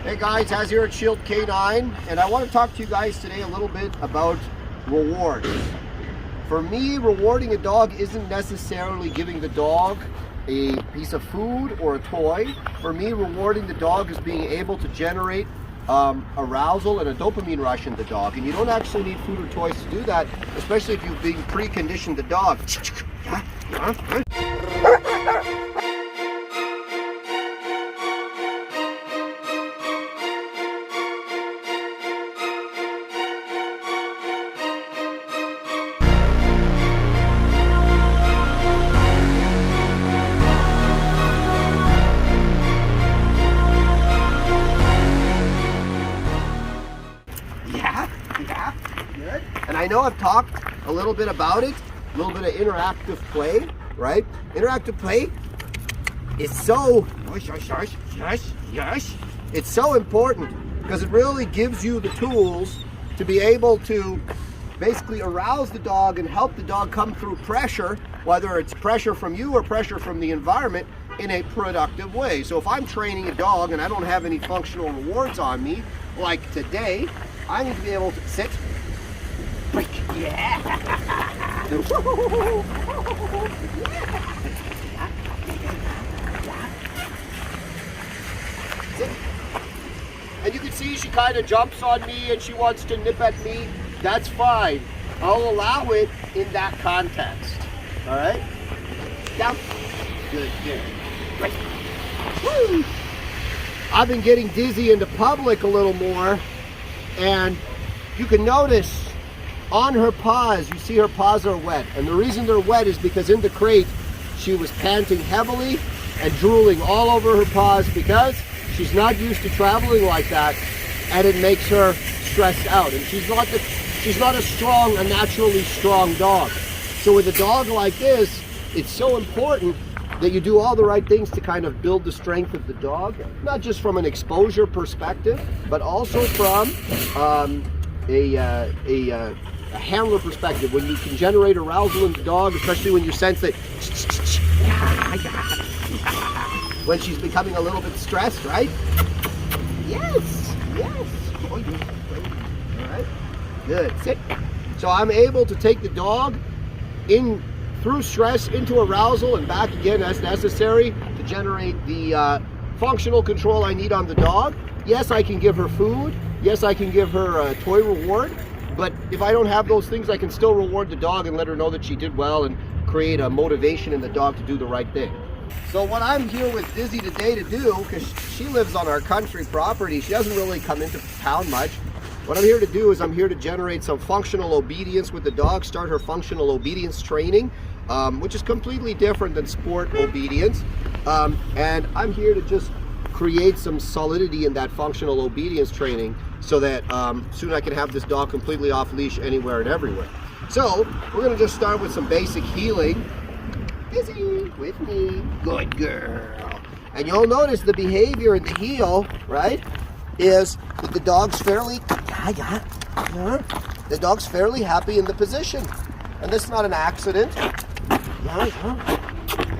Hey guys, Haz here at Shield K9, and I want to talk to you guys today a little bit about rewards. For me, rewarding a dog isn't necessarily giving the dog a piece of food or a toy. For me, rewarding the dog is being able to generate arousal and a dopamine rush in the dog. And you don't actually need food or toys to do that, especially if you've been preconditioned the dog. Yeah, good. And I know I've talked a little bit about it, a little bit of interactive play, right? Interactive play is so, it's so important because it really gives you the tools to be able to basically arouse the dog and help the dog come through pressure, whether it's pressure from you or pressure from the environment, in a productive way. So if I'm training a dog and I don't have any functional rewards on me, like today, I need to be able to sit, break, yeah, sit. And you can see she kind of jumps on me and she wants to nip at me. That's fine. I'll allow it in that context. All right? Down. Good, good. Right. Woo! I've been getting dizzy in the public a little more, and you can notice on her paws, you see her paws are wet. And the reason they're wet is because in the crate, she was panting heavily and drooling all over her paws because she's not used to traveling like that, and it makes her stressed out. And she's not a naturally strong dog. So with a dog like this, it's so important that you do all the right things to kind of build the strength of the dog, not just from an exposure perspective, but also from a handler perspective. When you can generate arousal in the dog, especially when you sense that when she's becoming a little bit stressed, right? Yes, yes. All right, good. Sit. So I'm able to take the dog in through stress into arousal and back again as necessary to generate the functional control I need on the dog. Yes, I can give her food. Yes, I can give her a toy reward. But if I don't have those things, I can still reward the dog and let her know that she did well and create a motivation in the dog to do the right thing. So what I'm here with Dizzy today to do, because she lives on our country property, she doesn't really come into town much. What I'm here to do is I'm here to generate some functional obedience with the dog, start her functional obedience training, which is completely different than sport obedience. And I'm here to just create some solidity in that functional obedience training so that soon I can have this dog completely off leash anywhere and everywhere. So we're going to just start with some basic heeling. Dizzy, with me. Good girl. And you'll notice the behavior in the heel, right, is that the dog's fairly happy in the position. And this is not an accident.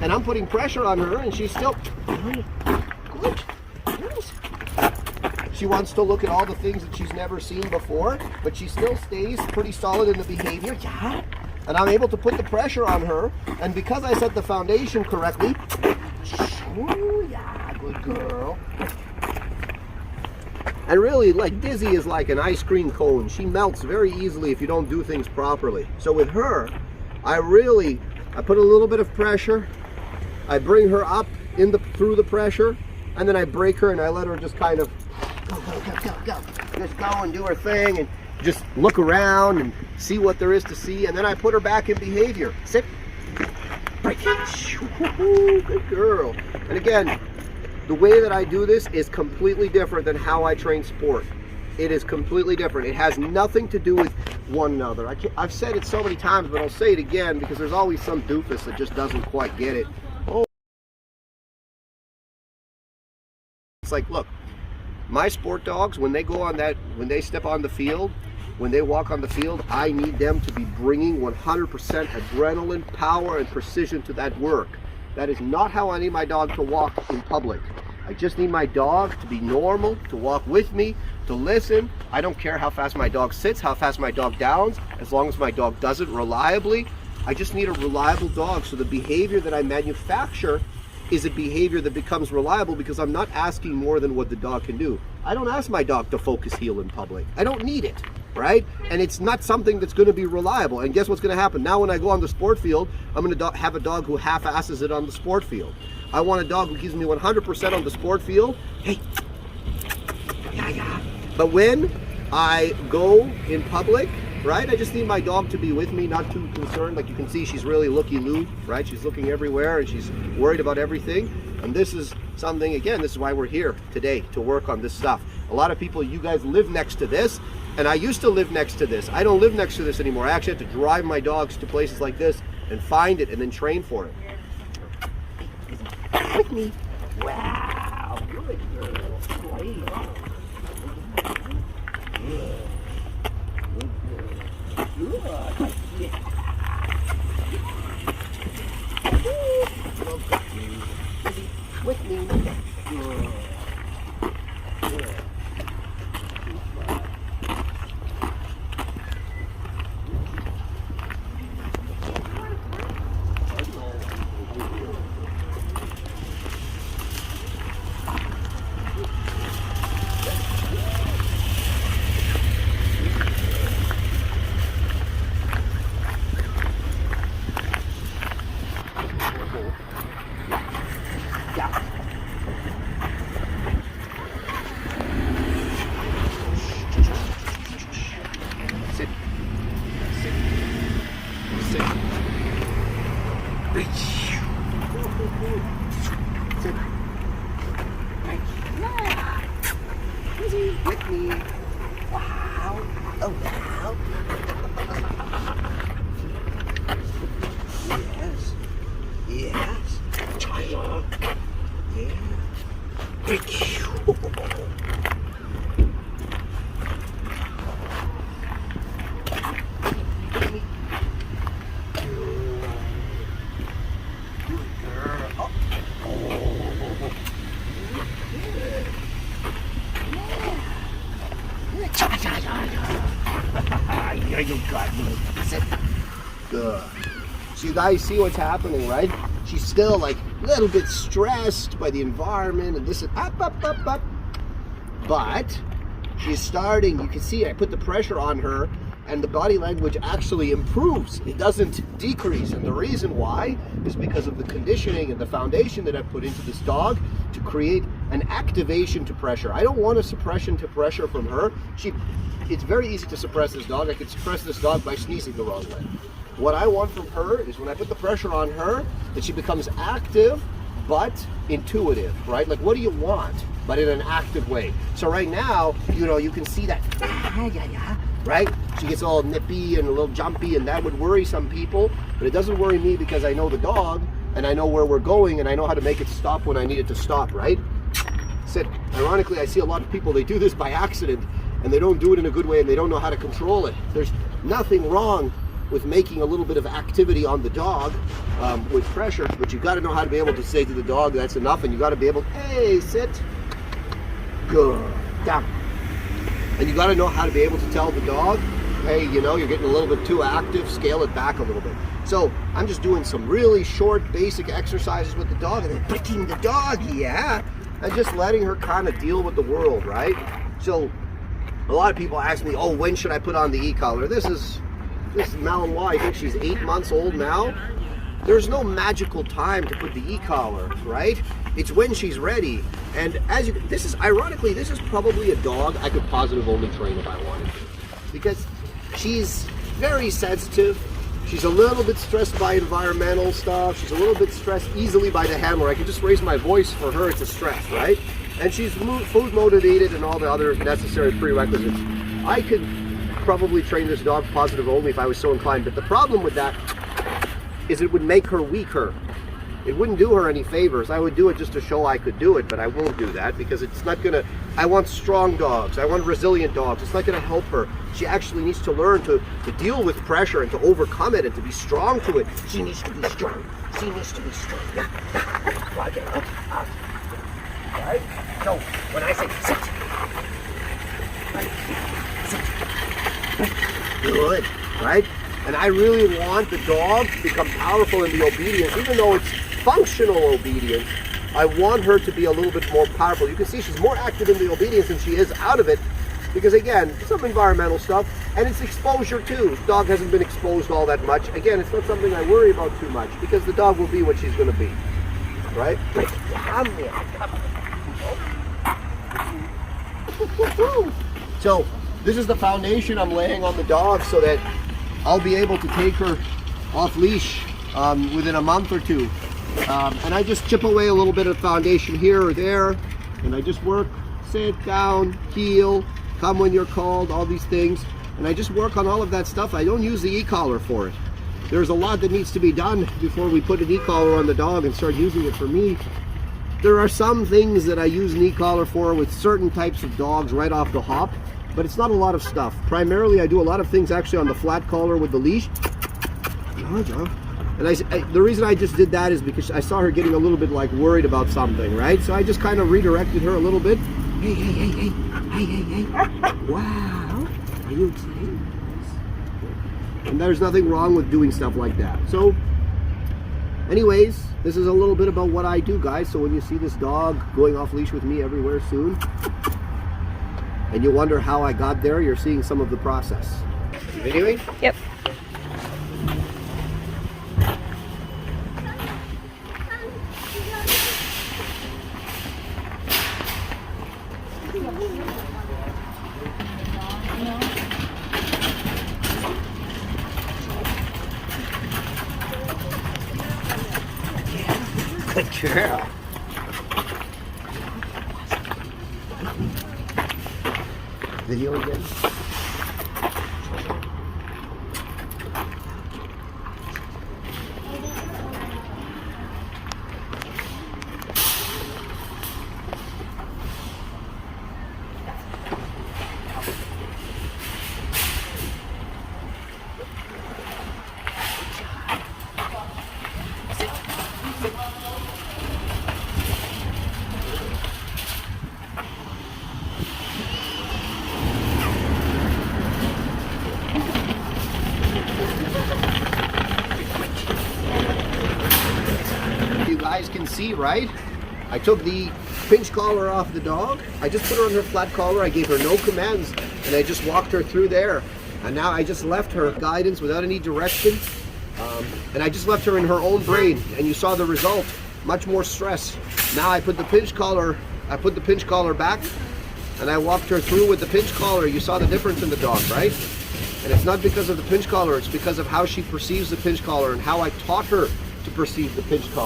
And I'm putting pressure on her and she's still good. She wants to look at all the things that she's never seen before, but she still stays pretty solid in the behavior. And I'm able to put the pressure on her, and because I set the foundation correctly, yeah, good girl. And really, like, Dizzy is like an ice cream cone. She melts very easily if you don't do things properly. So with her, I put a little bit of pressure, I bring her up through the pressure, and then I break her and I let her just kind of go. Just go and do her thing and just look around and see what there is to see, and then I put her back in behavior. Sit, break. Good girl. And again, the way that I do this is completely different than how I train sport. It is completely different. It has nothing to do with one another. I've said it so many times, but I'll say it again because there's always some doofus that just doesn't quite get it. Oh, it's like, look, my sport dogs, when they step on the field, when they walk on the field, I need them to be bringing 100% adrenaline, power, and precision to that work. That is not how I need my dog to walk in public. I just need my dog to be normal, to walk with me, to listen. I don't care how fast my dog sits, how fast my dog downs, as long as my dog does it reliably. I just need a reliable dog, so the behavior that I manufacture is a behavior that becomes reliable because I'm not asking more than what the dog can do. I don't ask my dog to focus heel in public. I don't need it, right? And it's not something that's going to be reliable. And guess what's going to happen? Now when I go on the sport field, I'm going to have a dog who half-asses it on the sport field. I want a dog who gives me 100% on the sport field. Hey, yeah. But when I go in public, right, I just need my dog to be with me, not too concerned. Like you can see, she's really looky-loo, right? She's looking everywhere and she's worried about everything. And this is something, again, this is why we're here today, to work on this stuff. A lot of people, you guys live next to this, and I used to live next to this. I don't live next to this anymore. I actually have to drive my dogs to places like this and find it and then train for it. With me. Wow. Good girl. Great. Good. Yeah. With me. Good. Good. With me. Wow. Oh, wow. Yes. Yes. Child. Yeah. You got me. Sit. Good. So you guys see what's happening, right? She's still like a little bit stressed by the environment and this is up. But she's starting, you can see I put the pressure on her and the body language actually improves. It doesn't decrease. And the reason why is because of the conditioning and the foundation that I put into this dog to create an activation to pressure. I don't want a suppression to pressure from her. It's very easy to suppress this dog. I could suppress this dog by sneezing the wrong way. What I want from her is when I put the pressure on her, that she becomes active but intuitive, right? Like, what do you want, but in an active way? So right now, you can see that, right? She gets all nippy and a little jumpy, and that would worry some people, but it doesn't worry me because I know the dog, and I know where we're going, and I know how to make it stop when I need it to stop, right? Sit. Ironically, I see a lot of people, they do this by accident, and they don't do it in a good way, and they don't know how to control it. There's nothing wrong with making a little bit of activity on the dog with pressure, but you got to know how to be able to say to the dog, that's enough, and you got to be able, hey, sit, good, down. And you got to know how to be able to tell the dog, hey, you're getting a little bit too active, scale it back a little bit. So I'm just doing some really short, basic exercises with the dog, and then picking the dog, and just letting her kind of deal with the world, right? So a lot of people ask me, oh, when should I put on the e-collar? This is Malinois. I think she's 8 months old now. There's no magical time to put the e-collar, right? It's when she's ready. And ironically, this is probably a dog I could positive only train if I wanted to. Because she's very sensitive. She's a little bit stressed by environmental stuff. She's a little bit stressed easily by the handler. I can just raise my voice for her to stress, right? And she's food motivated and all the other necessary prerequisites. I could probably train this dog positive only if I was so inclined, but the problem with that is it would make her weaker. It wouldn't do her any favors. I would do it just to show I could do it, but I won't do that because it's not gonna, I want strong dogs, I want resilient dogs. It's not gonna help her. She actually needs to learn to deal with pressure and to overcome it and to be strong to it. She needs to be strong. She needs to be strong. right? So when I say sit, right, sit, good, right? And I really want the dog to become powerful in the obedience, even though it's functional obedience. I want her to be a little bit more powerful. You can see she's more active in the obedience than she is out of it, because again, some environmental stuff, and it's exposure too. The dog hasn't been exposed all that much. Again, it's not something I worry about too much, because the dog will be what she's going to be, right? Come here, come. So this is the foundation I'm laying on the dog so that I'll be able to take her off leash within a month or two. And I just chip away a little bit of foundation here or there, and I just work, sit down, heel, come when you're called, all these things. And I just work on all of that stuff. I don't use the e-collar for it. There's a lot that needs to be done before we put an e-collar on the dog and start using it for me. There are some things that I use an e-collar for with certain types of dogs right off the hop, but it's not a lot of stuff. Primarily, I do a lot of things actually on the flat collar with the leash. And the reason I just did that is because I saw her getting a little bit like worried about something, right? So I just kind of redirected her a little bit. Hey, hey, hey, hey, hey, hey, hey. Wow, are you excited? And there's nothing wrong with doing stuff like that. So anyways, this is a little bit about what I do, guys. So when you see this dog going off leash with me everywhere soon, and you wonder how I got there, you're seeing some of the process. You videoing? Yep. Good girl. Video again. You guys can see, right? I took the pinch collar off the dog. I just put her on her flat collar. I gave her no commands, and I just walked her through there. And now I just left her guidance without any direction. And I just left her in her own brain, and you saw the result. Much more stress. Now I put the pinch collar. I put the pinch collar back, and I walked her through with the pinch collar. You saw the difference in the dog, right? And it's not because of the pinch collar. It's because of how she perceives the pinch collar and how I taught her to perceive the pinch collar.